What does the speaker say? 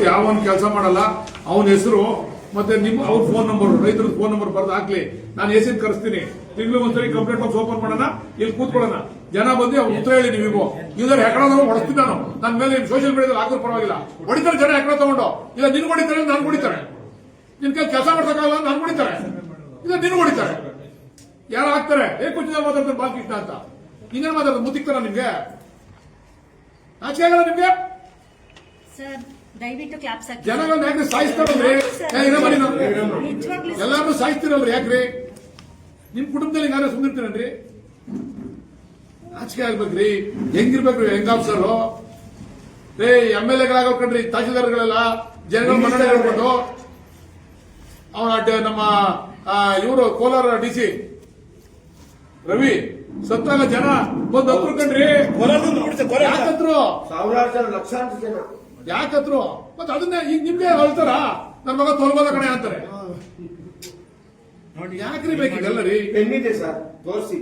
ಯಾವನ್ ಕೆಲಸ ಮಾಡಲ್ಲ ಅವನ ಹೆಸರು ಮತ್ತೆ ನಿಮ್ಮ ಅವ್ರ ಫೋನ್ ನಂಬರ್ ರೈತರ ಫೋನ್ ನಂಬರ್ ಬರ್ದು ಹಾಕ್ಲಿ. ನಾನು ಎಸಿನ್ ಕರೆಸ್ತೀನಿ, ತಿಂಗಳು ಒಂದ್ಸರಿ ಕಂಪ್ಲೇಂಟ್ ಬಾಕ್ಸ್ ಓಪನ್ ಮಾಡೋಣ, ಇಲ್ಲಿ ಕೂತ್ಕೊಳ್ಳೋಣ, ಜನ ಬಂದು ಅವ್ರು ಉತ್ತರ ಹೇಳಿ. ನೀವು ಇದ್ರ ಹೆಕಡ ಹೊಡಿಸ್ತೀನಿ ನಾನು, ನನ್ನ ಮೇಲೆ ಸೋಷಿಯಲ್ ಮೀಡಿಯಾದಲ್ಲಿ ಹಾಕೋರು ಪರವಾಗಿಲ್ಲ, ಹೊಡಿತಾರೆ ಜನ ಹೆಕಡ ತಗೊಂಡು. ಇಲ್ಲ ನಿನ್ ಹೊಡಿತಾರೆ, ನಾನು ಹೊಡಿತಾರೆ, ನಿನ್ ಕೈ ಕೆಲಸ ಮಾಡ್ಸಕ್ಕಾಗಲ್ಲ ನಾನು ಹೊಡಿತಾರೆ, ಇಲ್ಲ ನಿನ್ ಹೊಡಿತಾರೆ. ಯಾರು ಹಾಕ್ತಾರೆ ಕುಚಿತ ಮಾತಾಡ್ತಾರೆ ಬಾಲಕೃಷ್ಣ ಅಂತ, ಹಿಂಗೇನು ಮಾತಾಡ್ತಾರೆ? ಮುತ್ತಿಕ್ತಾರ ನಿಮ್ಗೆ? ಆಚೆ ಆಗಲ್ಲ ನಿಮ್ಗೆ? ಜನಗಳನ್ನ ಯಾಕ್ರಿ ಸಾಯಿಸ್ತಾರಲ್ರಿ? ಎಲ್ಲಾರು ಸಾಯಿಸ್ತಿರಲ್ರಿ ಯಾಕ್ರಿ? ನಿಮ್ ಕುಟುಂಬದಲ್ಲಿ ಯಾರು ಸುಂದಿರ್ತೀರನ್ರಿ? ಆಚೆ ಆಗ್ಬೇಕ್ರಿ. ಹೆಂಗಿರ್ಬೇಕ್ರಿ ಹೆಂಗ್ ಆಫೀಸರ್ MLA-ಗಳಾಗೋಕಂಡ್ರಿ, ತಹಶೀಲ್ದಾರ್ಗಳೆಲ್ಲ ಜನಗಳ ಮನ್ನಣೆ ಹೇಳ್ಕೊಂಡು. ಅವನ ನಮ್ಮ ಇವರು ಕೋಲಾರ DC ರವಿ ಸತ್ತಾಗ ಜನ ಬಂದು ಹತ್ರ ಕಂಡ್ರಿ, ಯಾಕತ್ರು? ಸಾವಿರಾರು ಜನ, ಲಕ್ಷಾಂತರ ಜನ ಯಾಕತ್ರು? ಮತ್ತೆ ಅದನ್ನ ಈಗ ನಿಮ್ಗೆ ಹೇಳ್ತಾರ, ನನ್ನ ಮಗ ತೊಲಗೋದ ಕಣೆ ಅಂತಾರೆ. ಯಾಕ್ರಿ ಬೇಕಿದೆಲ್ಲ ರೀ? ಪೆನ್ನಿದೆ ಸರ್, ತೋರಿಸಿ.